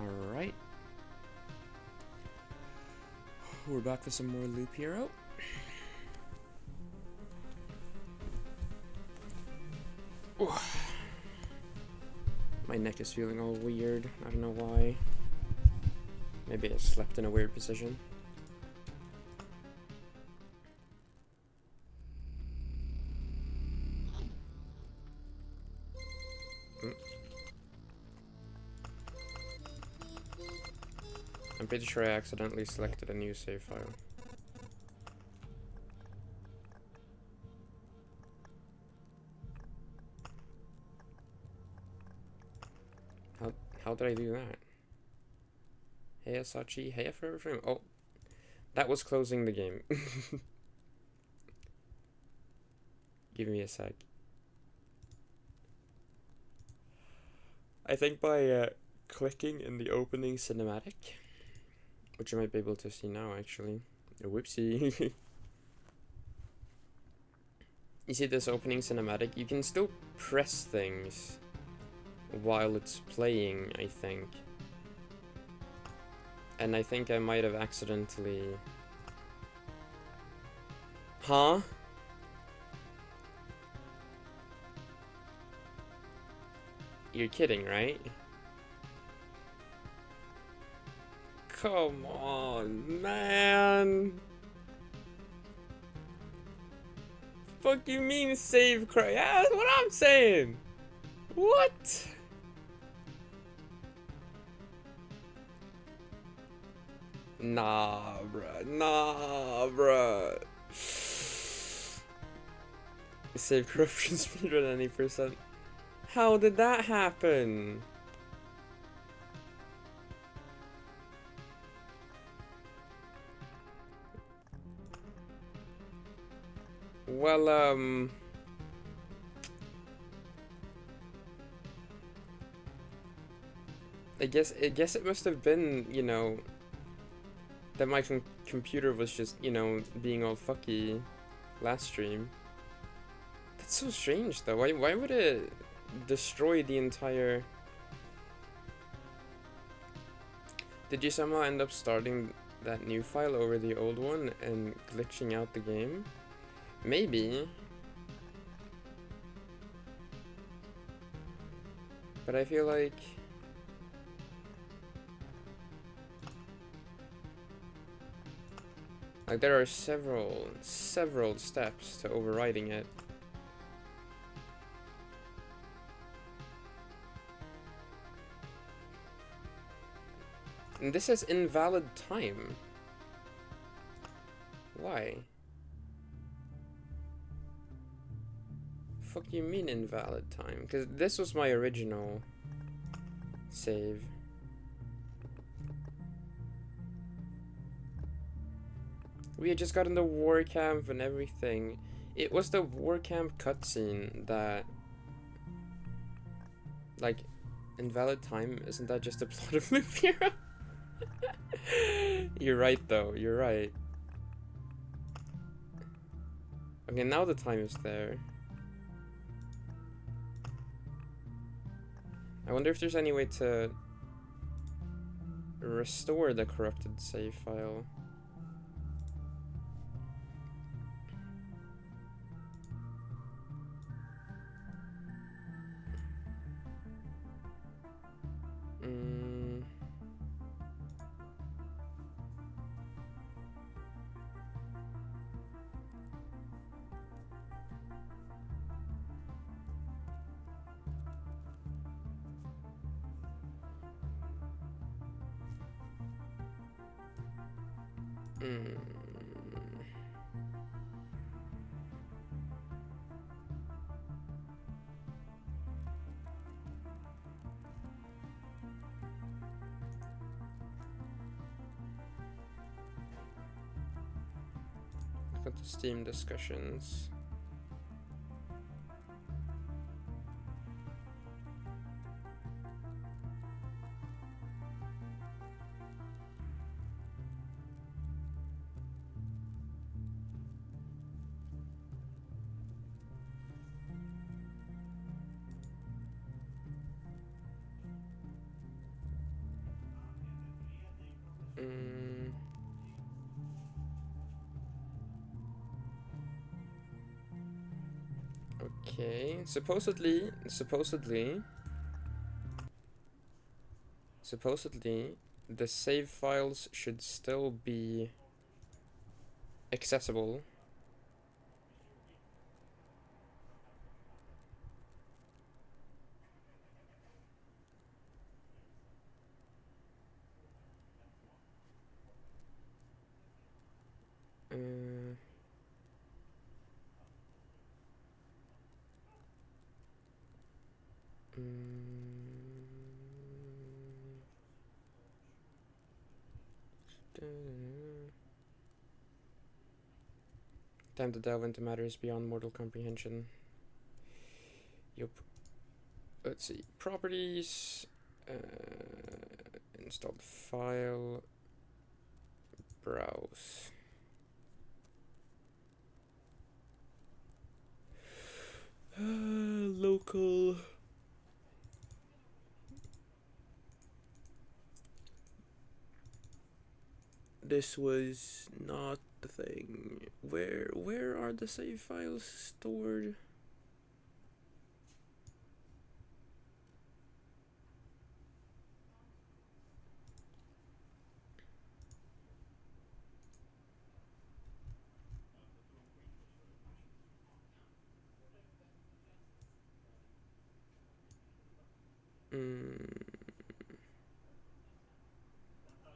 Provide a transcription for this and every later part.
Alright. We're back for some more Loop Hero. Ooh. My neck is feeling all weird. I don't know why. Maybe I slept in a weird position. I'm pretty sure I accidentally selected a new save file. How did I do that? Hey Asachi, hey Forever Frame. Oh, that was closing the game. Give me a sec. I think by clicking in the opening cinematic, which you might be able to see now actually. Whoopsie. You see this opening cinematic? You can still press things while it's playing, I think. And I think I might have accidentally... Huh? You're kidding, right? Come on, man! Fuck you mean save cry? Yeah, that's what I'm saying! What? Nah, bruh. Nah, bruh. Save corruption speed at any percent. How did that happen? Well, I guess it must have been, you know, that my computer was just, you know, being all fucky last stream. That's so strange, though. Why would it destroy the entire... Did you somehow end up starting that new file over the old one and glitching out the game? Maybe. But I feel like... Like, there are several steps to overriding it. And this is invalid time. Why? Fuck you mean invalid time? Because this was my original save. We had just gotten the war camp and everything. It was the war camp cutscene that... Like, invalid time? Isn't that just a plot of Loop Hero? You're right, though. You're right. Okay, now the time is there. I wonder if there's any way to restore the corrupted save file. Got the Steam discussions. Okay, supposedly, the save files should still be accessible. Uh, Time to delve into matters beyond mortal comprehension. Yup. Let's see. Properties. Installed file. Browse. Local. This was not the thing. Where are the save files stored?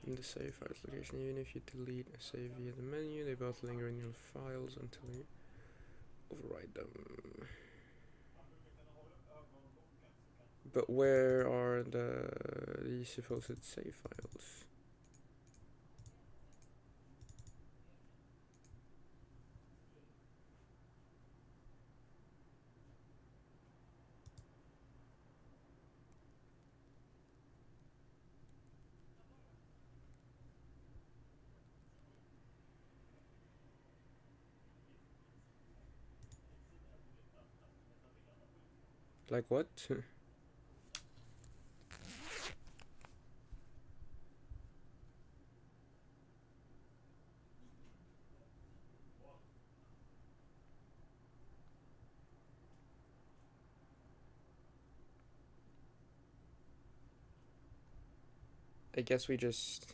In the save files location, even if you delete a save via the menu, they both linger in your files until you override them. But where are these supposed save files? Like what? I guess we just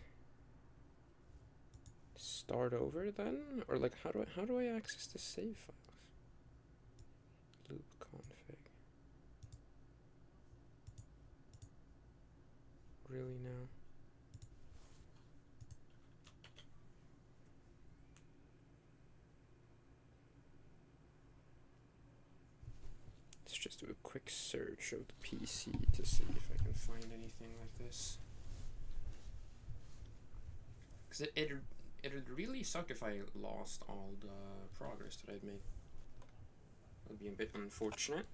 start over then, or like how do I access the save files? Loop config. Really now? Let's just do a quick search of the PC to see if I can find anything like this. Because it'd really suck if I lost all the progress that I'd made. That'd be a bit unfortunate.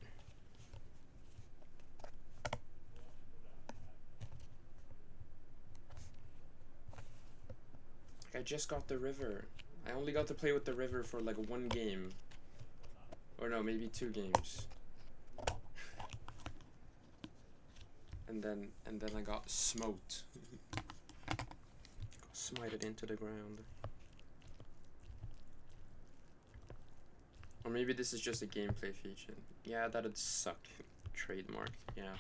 I just got the river. I only got to play with the river for like one game. Or no, maybe 2 games. And then I got smoked. Got smited into the ground. Or maybe this is just a gameplay feature. Yeah, that'd suck. Trademark, yeah.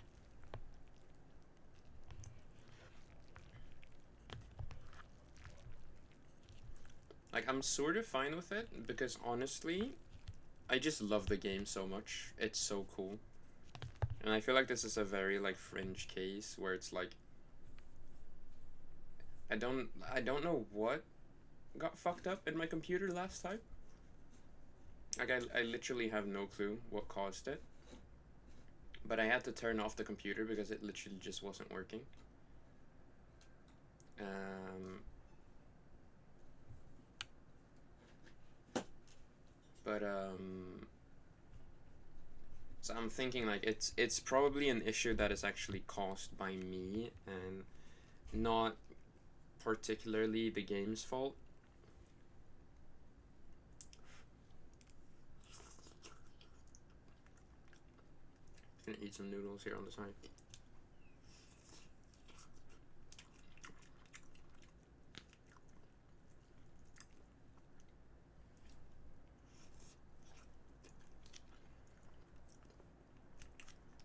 Like, I'm sort of fine with it, because honestly, I just love the game so much. It's so cool. And I feel like this is a very, like, fringe case, where it's like, I don't know what got fucked up in my computer last time. Like, I literally have no clue what caused it. But I had to turn off the computer because it literally just wasn't working. So I'm thinking like it's probably an issue that is actually caused by me and not particularly the game's fault. Gonna eat some noodles here on the side.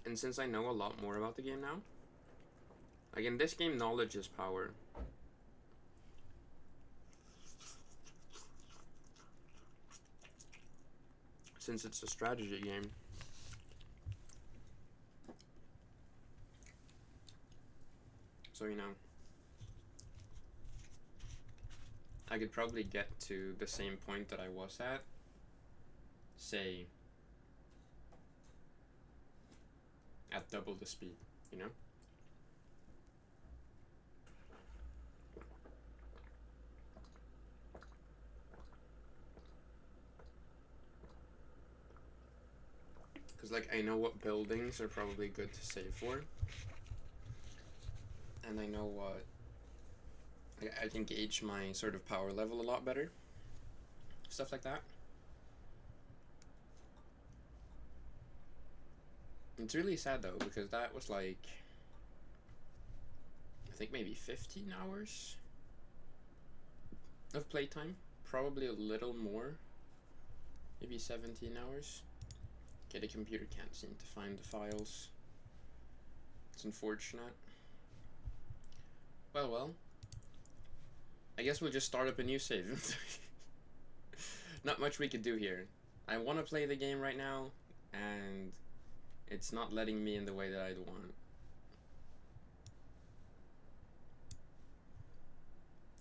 And since I know a lot more about the game now, like in this game, knowledge is power. Since it's a strategy game. So, you know, I could probably get to the same point that I was at, say, at double the speed, you know? Because, like, I know what buildings are probably good to save for. And I know what... I can gauge my sort of power level a lot better. Stuff like that. It's really sad, though, because that was, like... I think maybe 15 hours of playtime. Probably a little more. Maybe 17 hours. Okay, the computer can't seem to find the files. It's unfortunate. Well. I guess we'll just start up a new save. Not much we could do here. I want to play the game right now, and it's not letting me in the way that I'd want.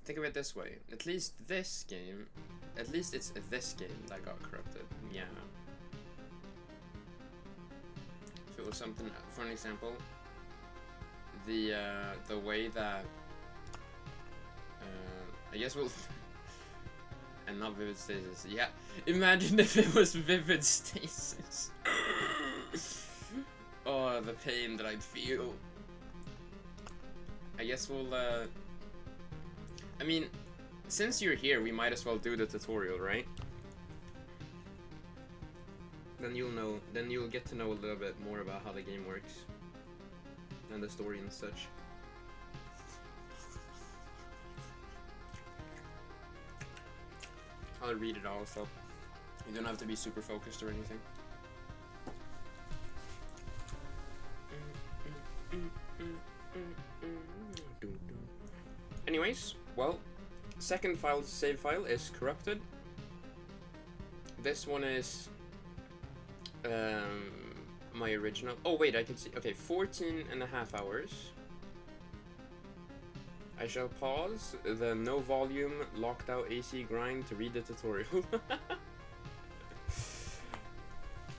Think of it this way. At least this game, at least it's this game that got corrupted. Yeah. If it was something, for an example, the way that, I guess we'll, and not Vivid Stasis, yeah, imagine if it was Vivid Stasis. Oh, the pain that I'd feel. I guess we'll, I mean, since you're here, we might as well do the tutorial, right? Then you'll get to know a little bit more about how the game works. And the story and such. I'll read it all, so you don't have to be super focused or anything. Anyways, well, second save file is corrupted. This one is my original. Oh wait, I can see. Okay, 14.5 hours. I shall pause the no volume locked out AC grind to read the tutorial.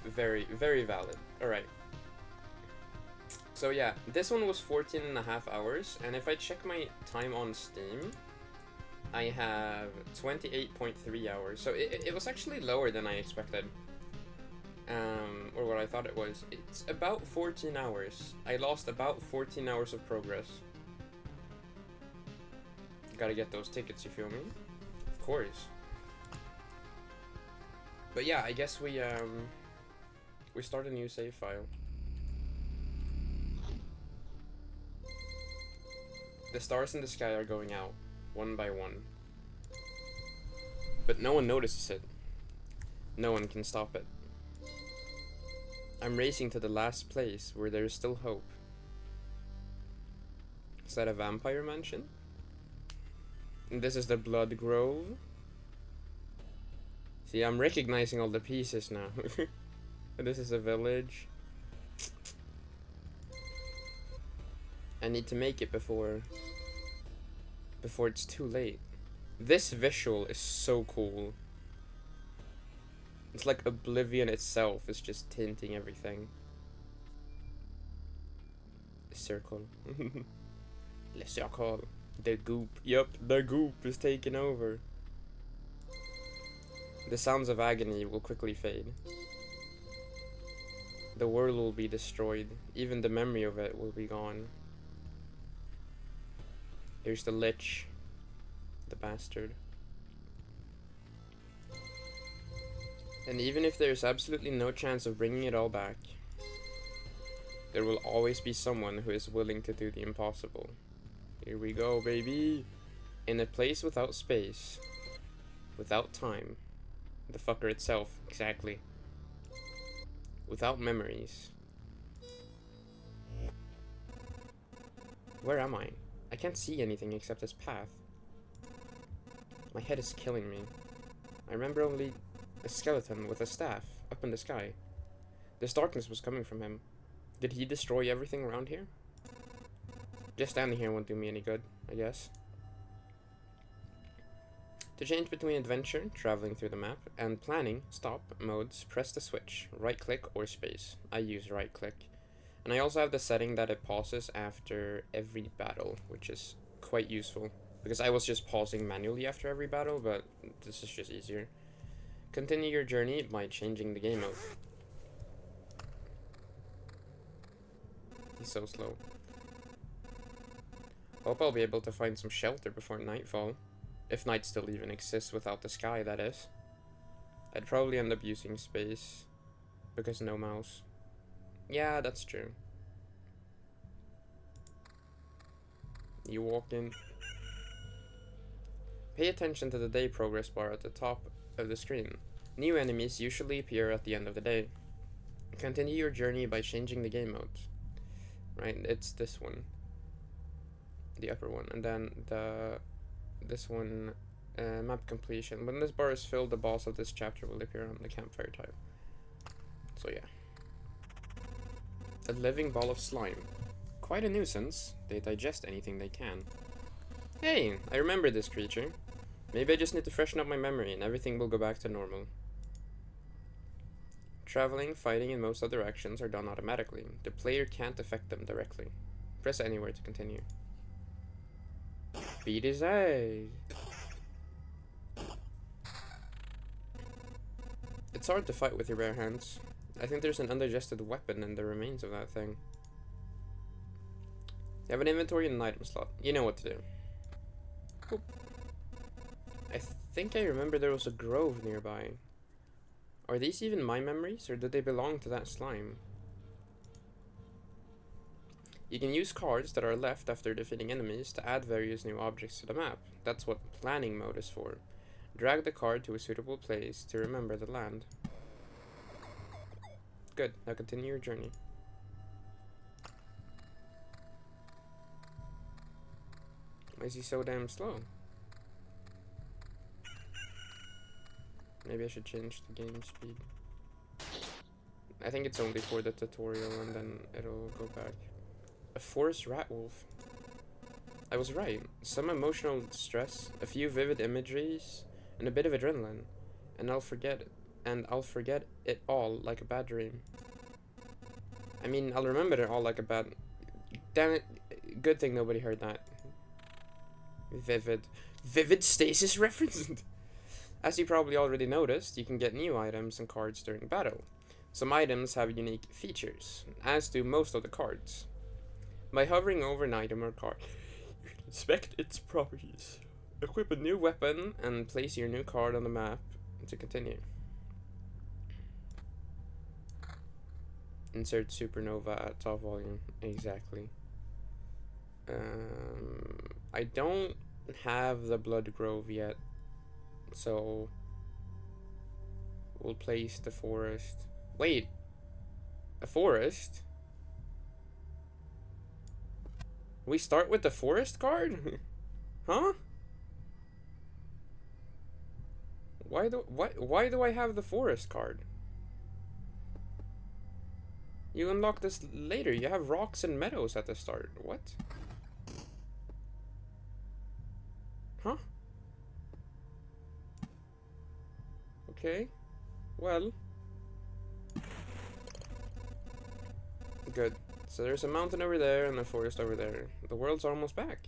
Very, very valid. Alright. So yeah, this one was 14.5 hours, and if I check my time on Steam, I have 28.3 hours. So it was actually lower than I expected. Or what I thought it was. It's about 14 hours. I lost about 14 hours of progress. Gotta get those tickets, you feel me? Of course. But yeah, I guess we start a new save file. The stars in the sky are going out, one by one. But no one notices it. No one can stop it. I'm racing to the last place where there is still hope. Is that a vampire mansion? And this is the Blood Grove. See, I'm recognizing all the pieces now. This is a village. I need to make it before it's too late. This visual is so cool. It's like Oblivion itself is just tinting everything. The circle. Le circle. The goop. Yup, the goop is taking over. The sounds of agony will quickly fade. The world will be destroyed. Even the memory of it will be gone. Here's the Lich. The bastard. And even if there's absolutely no chance of bringing it all back, there will always be someone who is willing to do the impossible. Here we go, baby! In a place without space, without time, the fucker itself, exactly. Without memories, Where am I? I can't see anything except this path. My head is killing me. I remember only a skeleton with a staff up in the sky. This darkness was coming from him. Did he destroy everything around here? Just standing here won't do me any good, I guess. To change between adventure, traveling through the map, and planning, stop, modes, press the switch, right click or space. I use right click. And I also have the setting that it pauses after every battle, which is quite useful. Because I was just pausing manually after every battle, but this is just easier. Continue your journey by changing the game mode. He's so slow. Hope I'll be able to find some shelter before nightfall. If night still even exists without the sky, that is. I'd probably end up using space. Because no mouse. Yeah, that's true. You walk in. Pay attention to the day progress bar at the top of the screen. New enemies usually appear at the end of the day. Continue your journey by changing the game mode. Right, it's this one. The upper one. And then this one, map completion. When this bar is filled, the boss of this chapter will appear on the campfire tile. So yeah. A living ball of slime. Quite a nuisance. They digest anything they can. Hey, I remember this creature. Maybe I just need to freshen up my memory and everything will go back to normal. Traveling, fighting, and most other actions are done automatically. The player can't affect them directly. Press anywhere to continue. Beat his eyes. It's hard to fight with your bare hands. I think there's an undigested weapon in the remains of that thing. You have an inventory and an item slot. You know what to do. Cool. I think I remember there was a grove nearby. Are these even my memories, or did they belong to that slime? You can use cards that are left after defeating enemies to add various new objects to the map. That's what planning mode is for. Drag the card to a suitable place to remember the land. Good, now continue your journey. Why is he so damn slow? Maybe I should change the game speed. I think it's only for the tutorial and then it'll go back. A forest rat wolf. I was right. Some emotional stress, a few vivid imageries, and a bit of adrenaline. And I'll forget it all like a bad dream. I mean, I'll remember it all like a bad... Damn it. Good thing nobody heard that. Vivid stasis reference? As you probably already noticed, you can get new items and cards during battle. Some items have unique features, as do most of the cards. By hovering over an item or card, you can inspect its properties, equip a new weapon, and place your new card on the map to continue. Insert supernova at top volume. Exactly. I don't have the Blood Grove yet, so we'll place the forest. Wait, a forest? We start with the forest card? Huh? Why do I have the forest card? You unlock this later. You have rocks and meadows at the start. What? Huh? Okay. Well. Good. So there's a mountain over there and a forest over there. The world's almost back.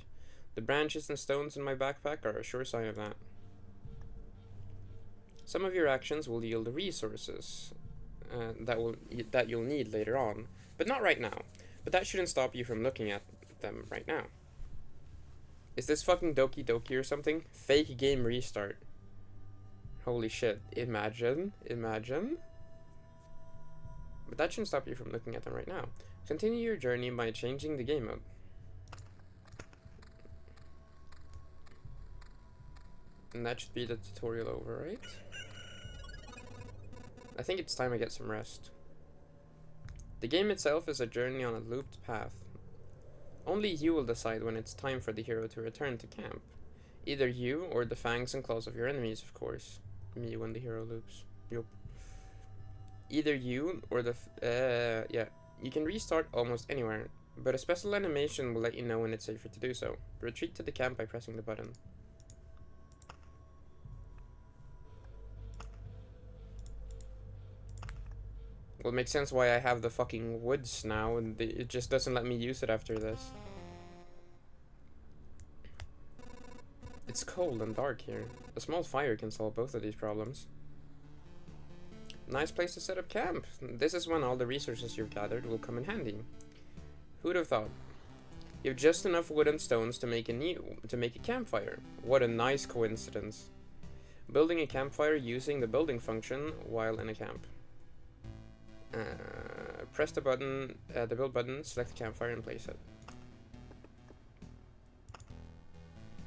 The branches and stones in my backpack are a sure sign of that. Some of your actions will yield resources that you'll need later on, but not right now. But that shouldn't stop you from looking at them right now. Is this fucking Doki Doki or something? Fake game restart. Holy shit. Imagine. But that shouldn't stop you from looking at them right now. Continue your journey by changing the game mode. And that should be the tutorial over, right? I think it's time I get some rest. The game itself is a journey on a looped path. Only you will decide when it's time for the hero to return to camp. Either you or the fangs and claws of your enemies, of course. Me when the hero loops. Yup. Either you or the yeah. You can restart almost anywhere, but a special animation will let you know when it's safer to do so. Retreat to the camp by pressing the button. Well, it makes sense why I have the fucking woods now, and it just doesn't let me use it after this. It's cold and dark here. A small fire can solve both of these problems. Nice place to set up camp. This is when all the resources you've gathered will come in handy. Who'd have thought? You have just enough wood and stones to make a campfire. What a nice coincidence. Building a campfire using the building function while in a camp. Press the button, the build button, select the campfire and place it.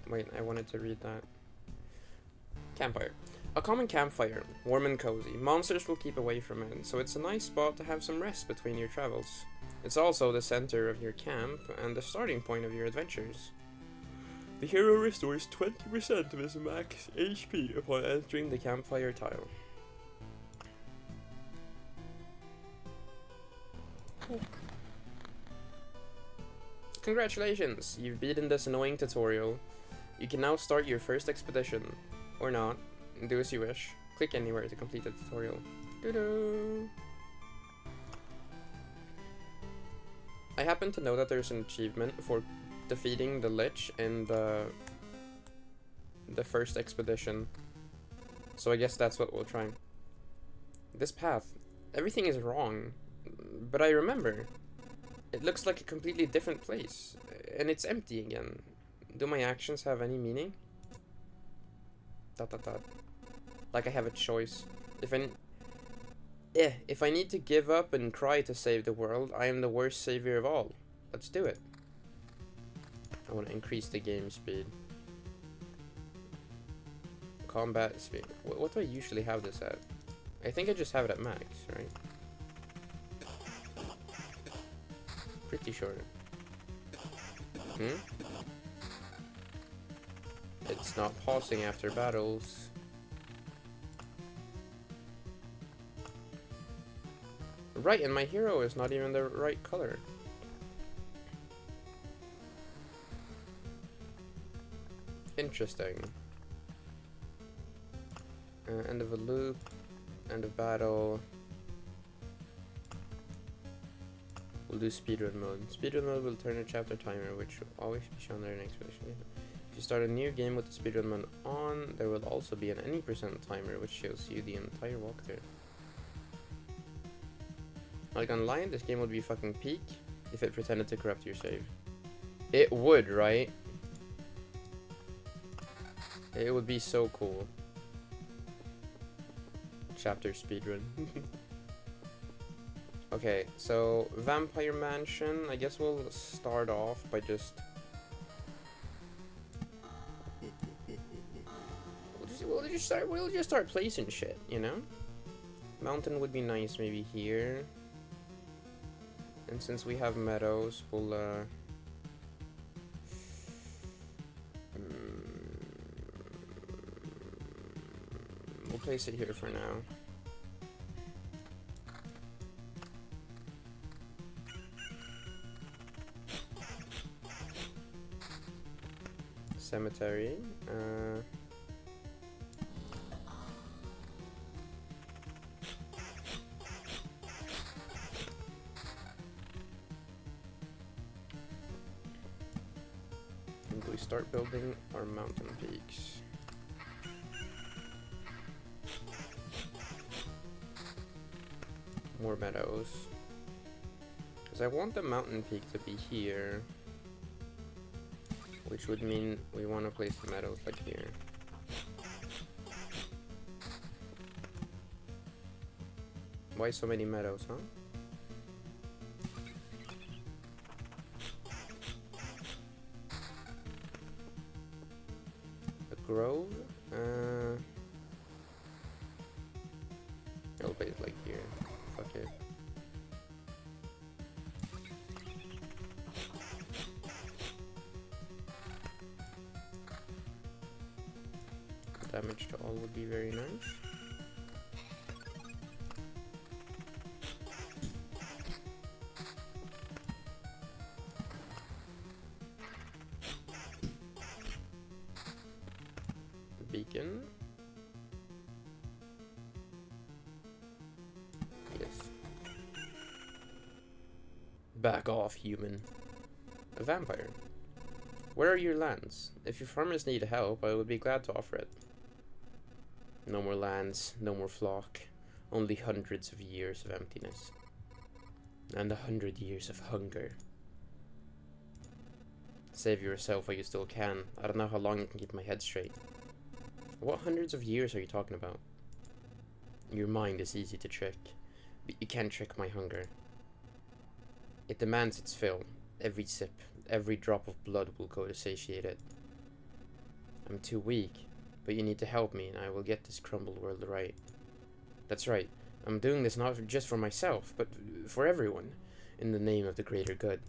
Wait, I wanted to read that. Campfire. A common campfire, warm and cozy. Monsters will keep away from it, so it's a nice spot to have some rest between your travels. It's also the center of your camp and the starting point of your adventures. The hero restores 20% of his max HP upon entering the campfire tile. Congratulations! You've beaten this annoying tutorial. You can now start your first expedition. Or not. Do as you wish. Click anywhere to complete the tutorial. Doo-doo! I happen to know that there's an achievement for defeating the Lich in the first expedition. So I guess that's what we'll try. This path. Everything is wrong. But I remember. It looks like a completely different place. And it's empty again. Do my actions have any meaning? ... Like I have a choice. If I need to give up and cry to save the world, I am the worst savior of all. Let's do it. I want to increase the game speed. Combat speed. What do I usually have this at? I think I just have it at max, right? Pretty sure. It's not pausing after battles. Right, and my hero is not even the right color. Interesting. End of a loop. End of battle. We'll do speedrun mode. Speedrun mode will turn a chapter timer, which will always be shown there in expedition. If you start a new game with the speedrun mode on, there will also be an any percent timer, which shows you the entire walkthrough. Like online, this game would be fucking peak if it pretended to corrupt your save. It would, right? It would be so cool. Chapter speedrun. Okay, so Vampire Mansion, I guess we'll start off by just... We'll just start placing shit, you know? Mountain would be nice maybe here. And since we have meadows, we'll place it here for now. Cemetery. And we start building our mountain peaks. More meadows. Because I want the mountain peak to be here. Which would mean we want to place the meadows like here. Why so many meadows, huh? A grove? I'll place it like here. Fuck it. damage to all would be very nice. Beacon. Yes. Back off, human. A vampire. Where are your lands? If your farmers need help, I would be glad to offer it. No more lands, no more flock. Only hundreds of years of emptiness. And 100 years of hunger. Save yourself while you still can. I don't know how long I can keep my head straight. What hundreds of years are you talking about? Your mind is easy to trick, but you can't trick my hunger. It demands its fill. Every sip, every drop of blood will go to satiate it. I'm too weak, but you need to help me and I will get this crumbled world right. That's right, I'm doing this not just for myself, but for everyone, in the name of the greater good.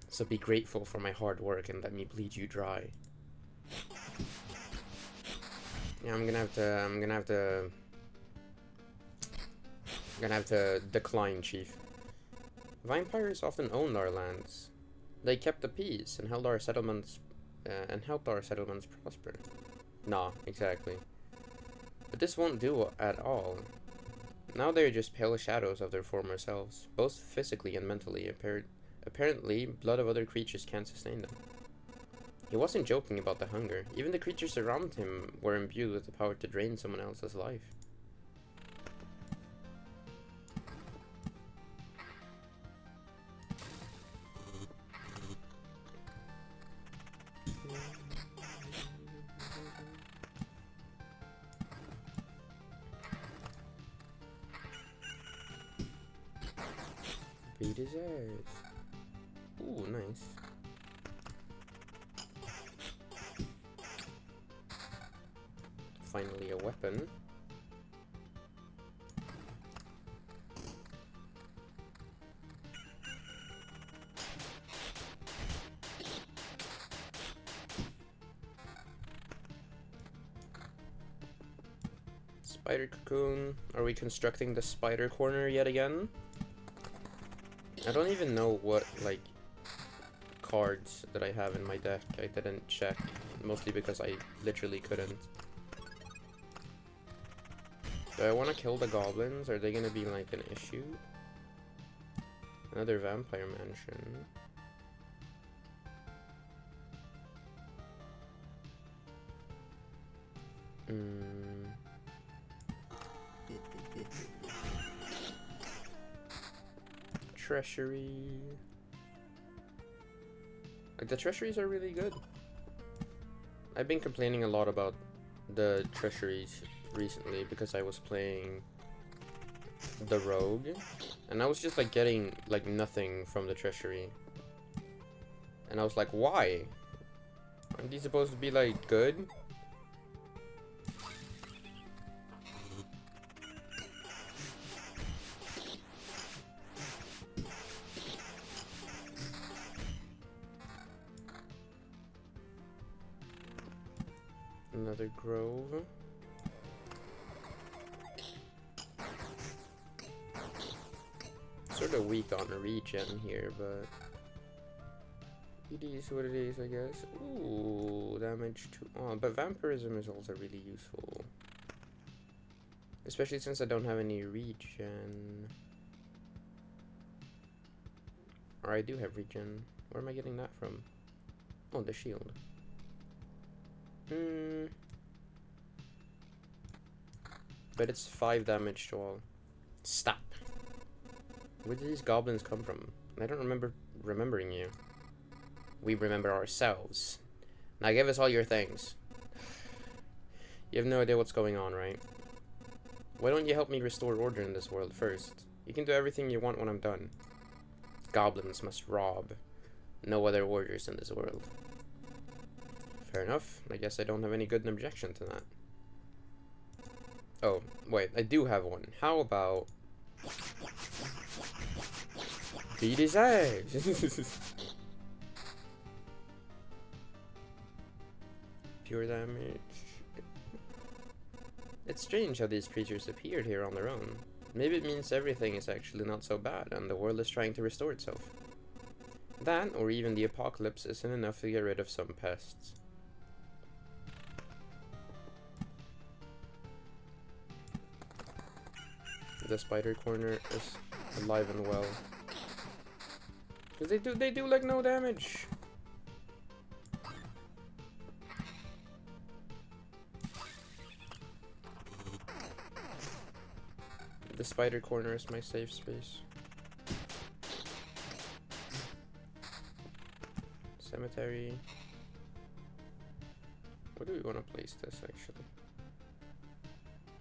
So be grateful for my hard work and let me bleed you dry. Yeah, I'm gonna have to decline, Chief. Vampires often owned our lands. They kept the peace and held our settlements helped our settlements prosper. Nah, exactly. But this won't do at all. Now they're just pale shadows of their former selves, both physically and mentally. Apparently, blood of other creatures can't sustain them. He wasn't joking about the hunger. Even the creatures around him were imbued with the power to drain someone else's life. Beat his ass. Ooh, nice. Finally a weapon. Spider cocoon. Are we constructing the spider corner yet again? I don't even know what, like, cards that I have in my deck. I didn't check, mostly because I literally couldn't. Do I want to kill the goblins? Are they gonna be, like, an issue? Another vampire mansion. Treasury. Like, the treasuries are really good. I've been complaining a lot about the treasuries recently because I was playing the rogue and I was just like getting like nothing from the treasury, and I was like, why? Aren't these supposed to be like good? Another grove. Sort of weak on regen here, but it is what it is, I guess. Ooh, damage to... Oh, but vampirism is also really useful. Especially since I don't have any regen. Or I do have regen. Where am I getting that from? Oh, the shield. But it's 5 damage to all. Stop. Where did these goblins come from? I don't remember remembering you. We remember ourselves. Now give us all your things. You have no idea what's going on, right? Why don't you help me restore order in this world first? You can do everything you want when I'm done. Goblins must rob. No other orders in this world. Fair enough. I guess I don't have any good objection to that. Oh, wait, I do have one. How about... beat his ass! Pure damage. It's strange how these creatures appeared here on their own. Maybe it means everything is actually not so bad and the world is trying to restore itself. That, or even the apocalypse, isn't enough to get rid of some pests. The spider corner is alive and well. Because they do like no damage. The spider corner is my safe space. Cemetery. Where do we want to place this actually?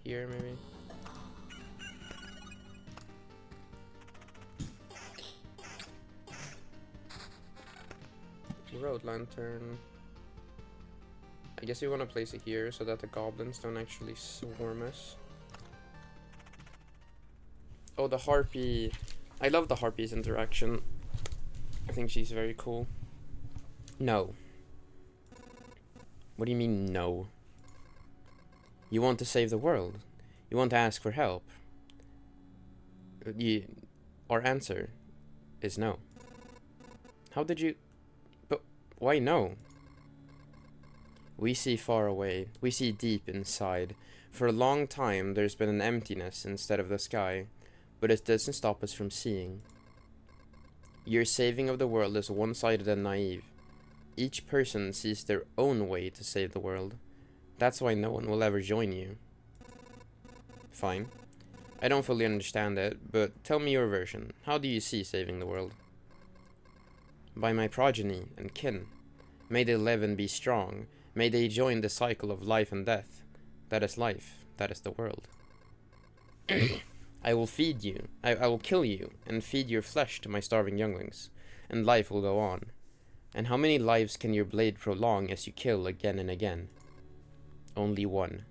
Here maybe? Road lantern. I guess you want to place it here so that the goblins don't actually swarm us. Oh, the harpy. I love the harpy's interaction. I think she's very cool. No. What do you mean, no? You want to save the world. You want to ask for help. Our answer is no. How did you... But why no? We see far away. We see deep inside. For a long time, there's been an emptiness instead of the sky. But it doesn't stop us from seeing. Your saving of the world is one-sided and naive. Each person sees their own way to save the world. That's why no one will ever join you. Fine. I don't fully understand it, but tell me your version. How do you see saving the world? By my progeny and kin. May they live and be strong. May they join the cycle of life and death. That is life. That is the world. I will feed you. I will kill you and feed your flesh to my starving younglings, and life will go on. And how many lives can your blade prolong as you kill again and again? Only one.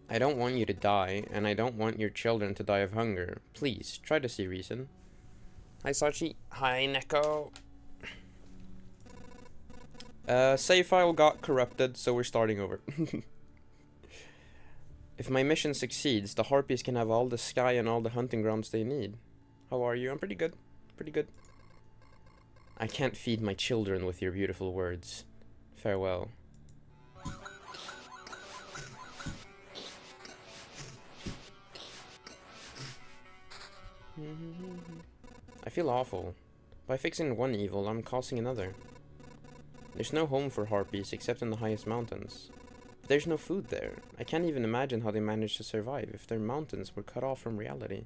I don't want you to die, and I don't want your children to die of hunger. Please, try to see reason. Hi, Sachi. Hi, Neko. Save file got corrupted, so we're starting over. If my mission succeeds, the harpies can have all the sky and all the hunting grounds they need. How are you? I'm pretty good. Pretty good. I can't feed my children with your beautiful words. Farewell. I feel awful. By fixing one evil, I'm causing another. There's no home for harpies except in the highest mountains. But there's no food there. I can't even imagine how they manage to survive if their mountains were cut off from reality.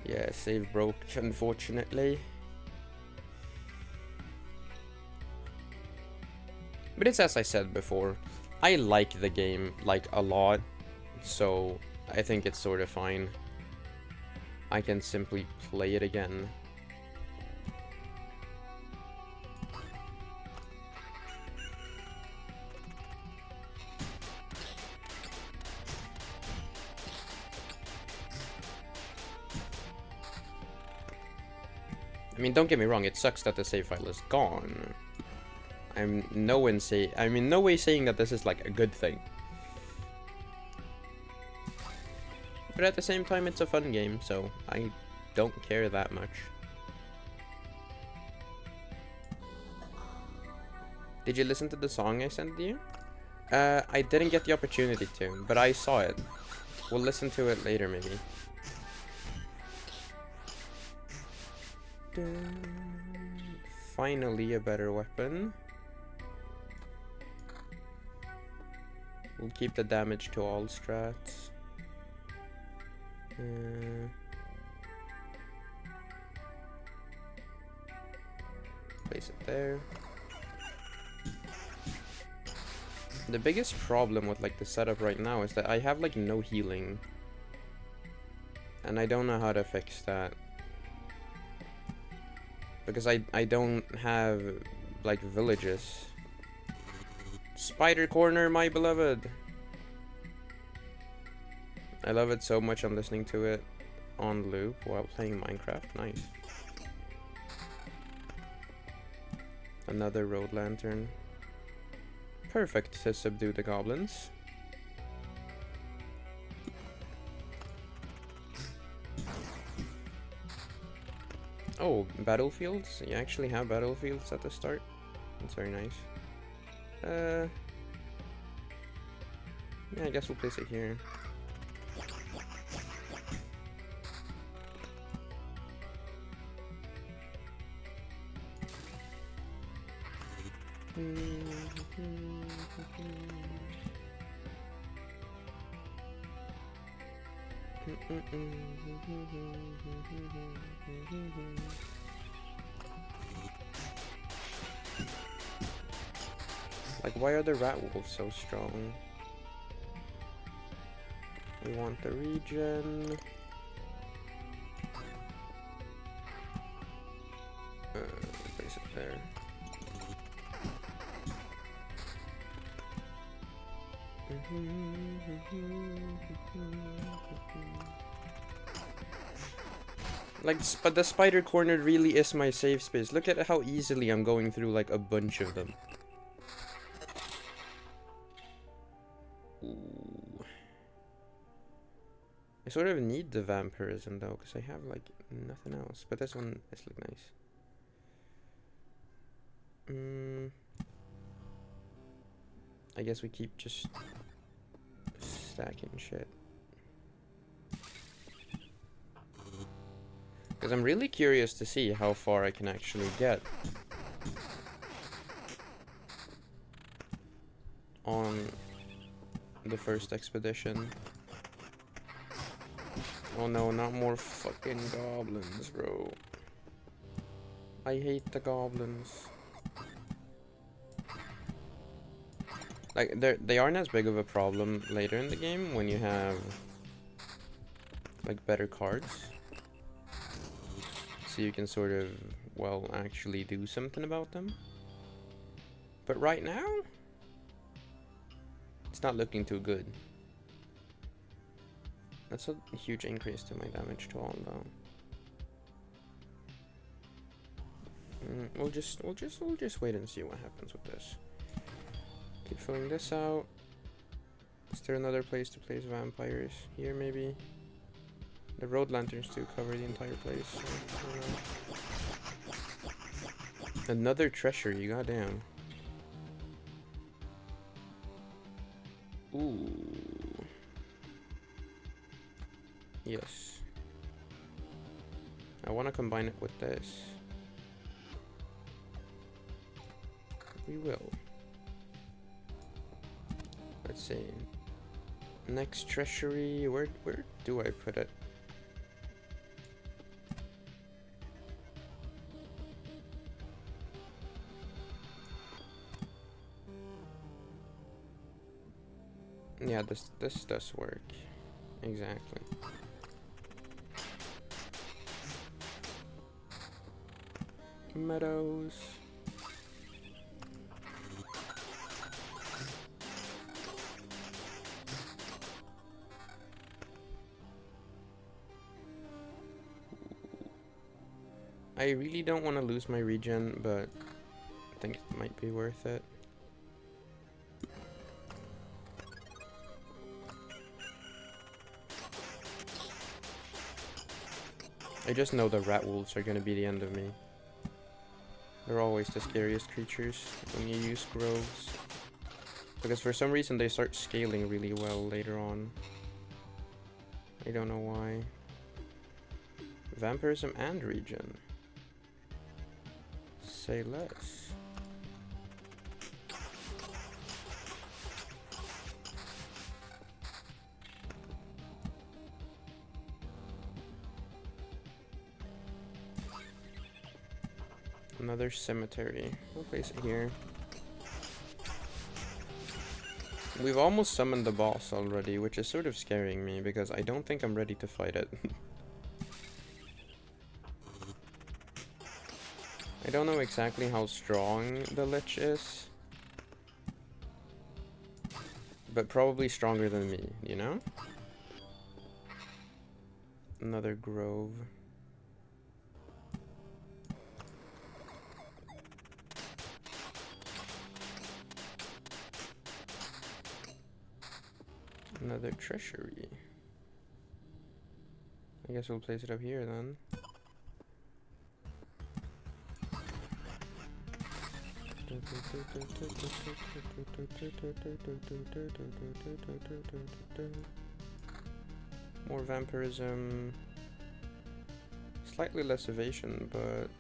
Yeah, save broke, unfortunately. But it's as I said before, I like the game, like, a lot, so I think it's sort of fine. I can simply play it again. I mean, don't get me wrong, it sucks that the save file is gone. I'm no way saying that this is like a good thing. But at the same time, it's a fun game, so I don't care that much. Did you listen to the song I sent you? I didn't get the opportunity to, but I saw it. We'll listen to it later, maybe. Finally, a better weapon. We'll keep the damage to all strats. Place it there. The biggest problem with like the setup right now is that I have like no healing. And I don't know how to fix that. Because I don't have like villages. Spider corner, my beloved. I love it so much I'm listening to it on loop while playing Minecraft. Nice. Another road lantern. Perfect to subdue the goblins. Oh, battlefields? You actually have battlefields at the start? That's very nice. Yeah, I guess we'll place it here. Like, why are the rat wolves so strong? We want the regen. Place it there. Like, but the spider corner really is my safe space. Look at how easily I'm going through like a bunch of them. Ooh. I sort of need the vampirism though, because I have like nothing else. But this one is like nice. I guess we keep just stacking shit. Because I'm really curious to see how far I can actually get on the first expedition. Oh no, not more fucking goblins, bro. I hate the goblins. Like, they aren't as big of a problem later in the game when you have like better cards. So you can sort of, well, actually do something about them. But right now, it's not looking too good. That's a huge increase to my damage to all though. We'll just wait and see what happens with this. Keep filling this out. Is there another place to place vampires? Here maybe? The road lanterns do cover the entire place. So another treasury, goddamn. Ooh. Yes. I want to combine it with this. We will. Let's see. Next treasury, where do I put it? Yeah, this does work. Exactly. Meadows. I really don't want to lose my regen, but I think it might be worth it. I just know the rat wolves are gonna be the end of me. They're always the scariest creatures when you use groves. Because for some reason they start scaling really well later on. I don't know why. Vampirism and regen. Say less. Another cemetery. We'll place it here. We've almost summoned the boss already, which is sort of scaring me because I don't think I'm ready to fight it. I don't know exactly how strong the Lich is, but probably stronger than me, you know? Another grove. the treasury. I guess we'll place it up here then. More vampirism. Slightly less evasion, but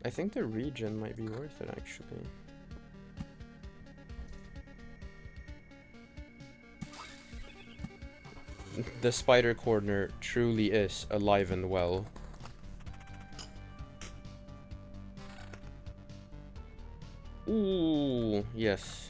I think the regen might be worth it actually. The spider corner truly is alive and well. Ooh, yes.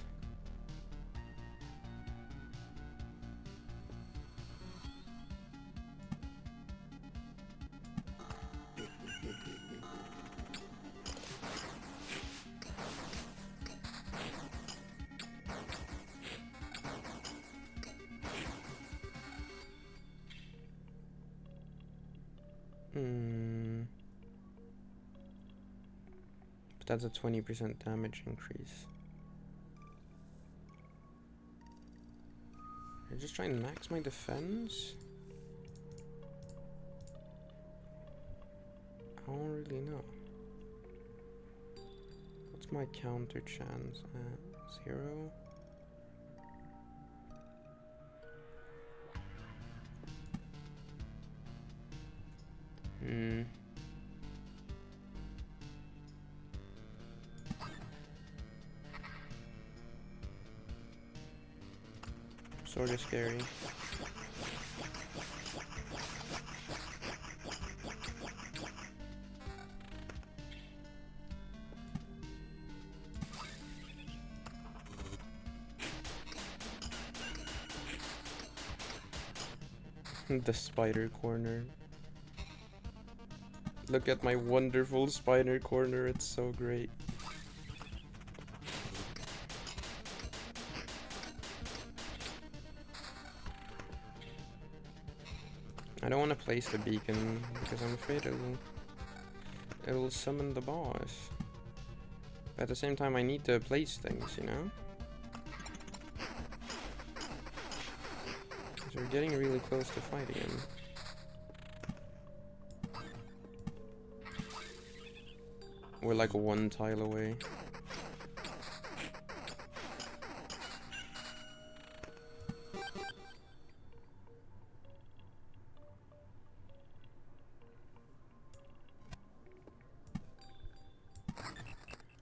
But that's a 20% damage increase. I'm just trying to max my defense. I don't really know. What's my counter chance at? 0? Sort of scary. The spider corner. Look at my wonderful spider corner, it's so great. I don't want to place the beacon because I'm afraid it'll summon the boss. But at the same time I need to place things, you know? Because we're getting really close to fighting him. We're like 1 tile away.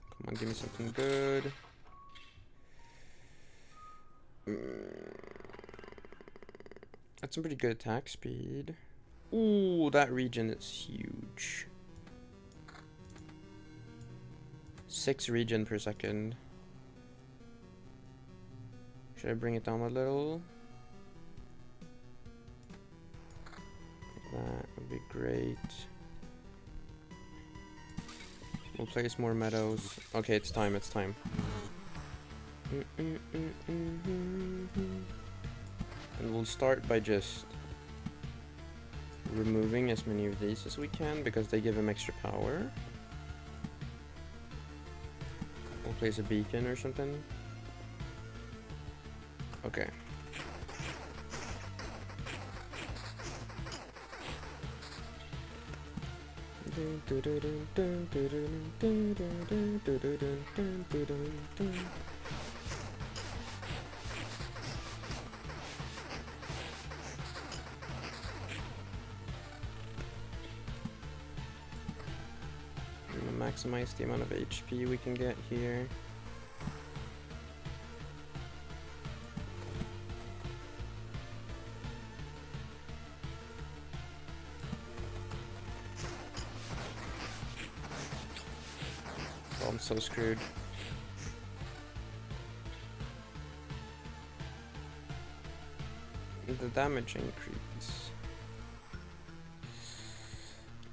Come on, give me something good. That's some pretty good attack speed. Ooh, that regen is huge. 6 regen per second. Should I bring it down a little? That would be great. We'll place more meadows. Okay, it's time, it's time. And we'll start by just removing as many of these as we can because they give him extra power. We'll place a beacon or something. Okay. Maximize the amount of HP we can get here. Oh, I'm so screwed. The damage increase.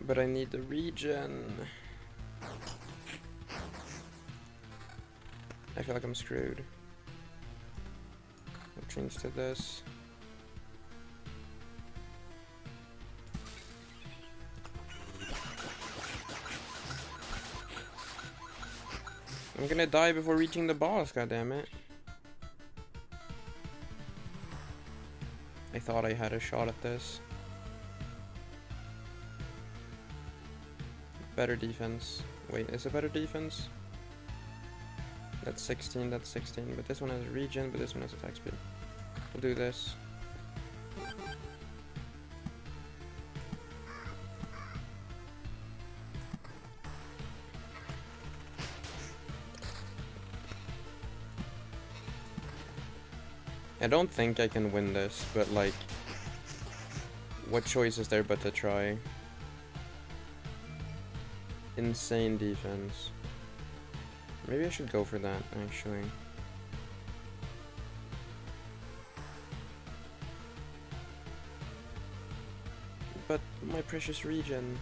But I need the regen. I feel like I'm screwed. I'll change to this. I'm gonna die before reaching the boss, goddammit. I thought I had a shot at this. Better defense. Wait, is it better defense? That's 16, that's 16. But this one has regen, but this one has attack speed. We'll do this. I don't think I can win this, but like, what choice is there but to try? Insane defense. Maybe I should go for that, actually. But my precious regen.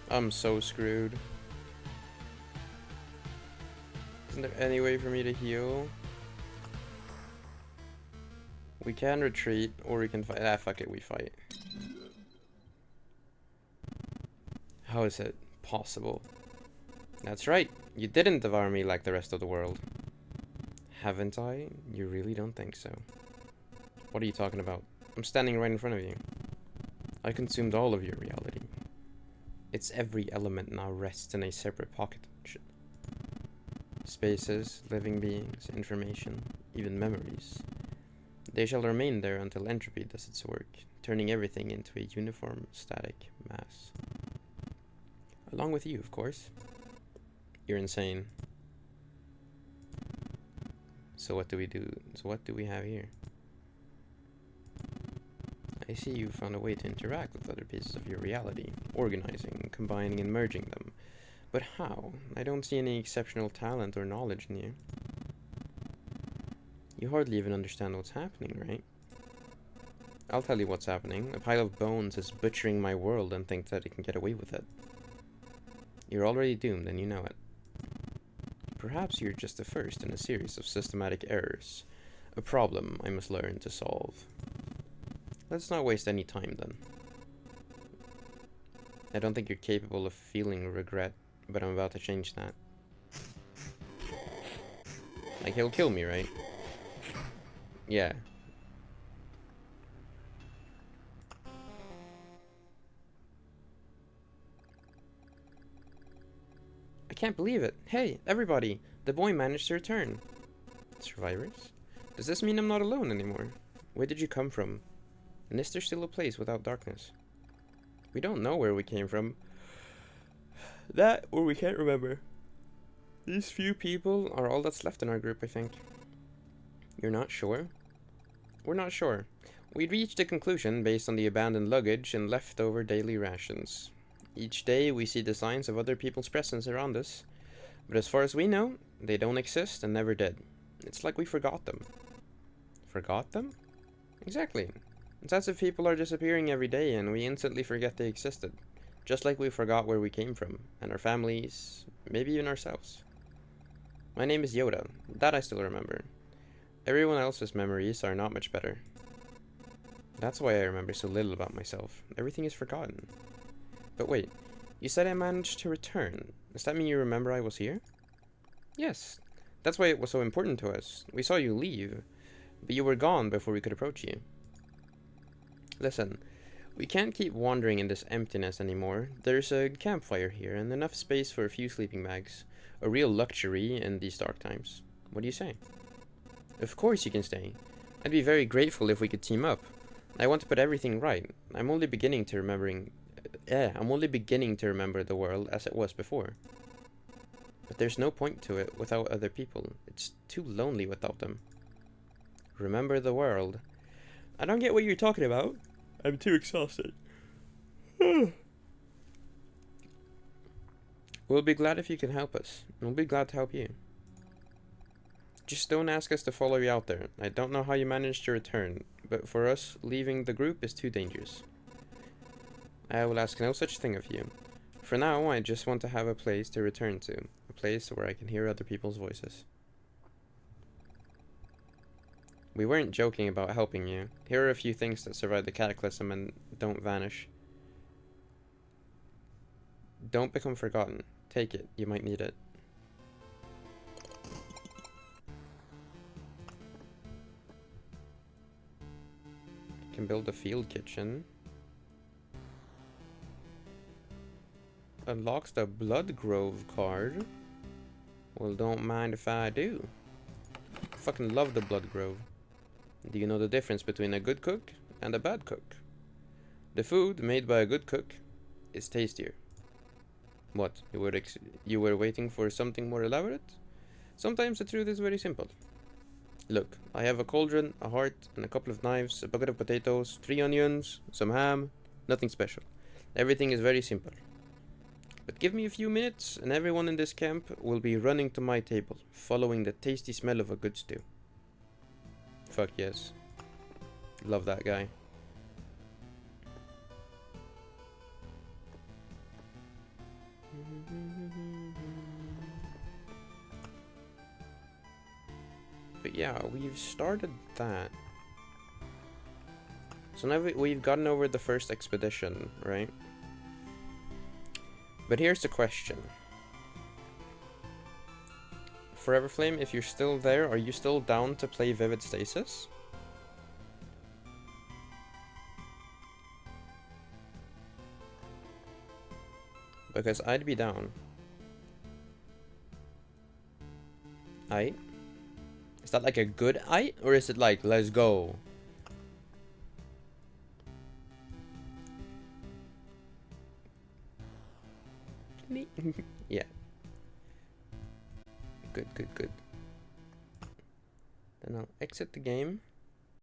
I'm so screwed. Isn't there any way for me to heal? We can retreat, or we can fight. Ah, fuck it, we fight. How is it possible? That's right, you didn't devour me like the rest of the world. Haven't I? You really don't think so. What are you talking about? I'm standing right in front of you. I consumed all of your reality. Its every element now rests in a separate pocket. Spaces, living beings, information, even memories. They shall remain there until entropy does its work, turning everything into a uniform, static mass. Along with you, of course. You're insane. So what do we do? So what do we have here? I see you found a way to interact with other pieces of your reality, organizing, combining, and merging them. But how? I don't see any exceptional talent or knowledge in you. You hardly even understand what's happening, right? I'll tell you what's happening. A pile of bones is butchering my world and thinks that it can get away with it. You're already doomed and you know it. Perhaps you're just the first in a series of systematic errors. A problem I must learn to solve. Let's not waste any time then. I don't think you're capable of feeling regret, but I'm about to change that. Like, he'll kill me, right? Yeah. I can't believe it. Hey, everybody! The boy managed to return. Survivors? Does this mean I'm not alone anymore? Where did you come from? And is there still a place without darkness? We don't know where we came from. That, or we can't remember. These few people are all that's left in our group, I think. You're not sure? We're not sure. We reached a conclusion based on the abandoned luggage and leftover daily rations. Each day we see the signs of other people's presence around us, but as far as we know, they don't exist and never did. It's like we forgot them. Forgot them? Exactly. It's as if people are disappearing every day and we instantly forget they existed. Just like we forgot where we came from, and our families, maybe even ourselves. My name is Yoda. That I still remember. Everyone else's memories are not much better. That's why I remember so little about myself. Everything is forgotten. But wait, you said I managed to return. Does that mean you remember I was here? Yes. That's why it was so important to us. We saw you leave, but you were gone before we could approach you. Listen, we can't keep wandering in this emptiness anymore. There's a campfire here and enough space for a few sleeping bags. A real luxury in these dark times. What do you say? Of course you can stay. I'd be very grateful if we could team up. I want to put everything right. I'm only beginning to remember the world as it was before. But there's no point to it without other people. It's too lonely without them. Remember the world. I don't get what you're talking about. I'm too exhausted. We'll be glad if you can help us. We'll be glad to help you. Just don't ask us to follow you out there. I don't know how you managed to return, but for us, leaving the group is too dangerous. I will ask no such thing of you. For now, I just want to have a place to return to. A place where I can hear other people's voices. We weren't joking about helping you. Here are a few things that survive the cataclysm and don't vanish. Don't become forgotten. Take it. You might need it. You can build a field kitchen. Unlocks the Blood Grove card. Well, don't mind if I do. I fucking love the Blood Grove. Do you know the difference between a good cook and a bad cook? The food made by a good cook is tastier. What? You were waiting for something more elaborate? Sometimes the truth is very simple. Look, I have a cauldron, a heart, and a couple of knives, a bucket of potatoes, 3 onions, some ham, nothing special. Everything is very simple. But give me a few minutes, and everyone in this camp will be running to my table, following the tasty smell of a good stew. Fuck yes. Love that guy. But yeah, we've started that. So now we've gotten over the first expedition, right? But here's the question. Forever Flame, if you're still there, are you still down to play Vivid Stasis? Because I'd be down. Aight? Is that like a good aight? Or is it like, let's go? Yeah. Good, good, good. Then I'll exit the game.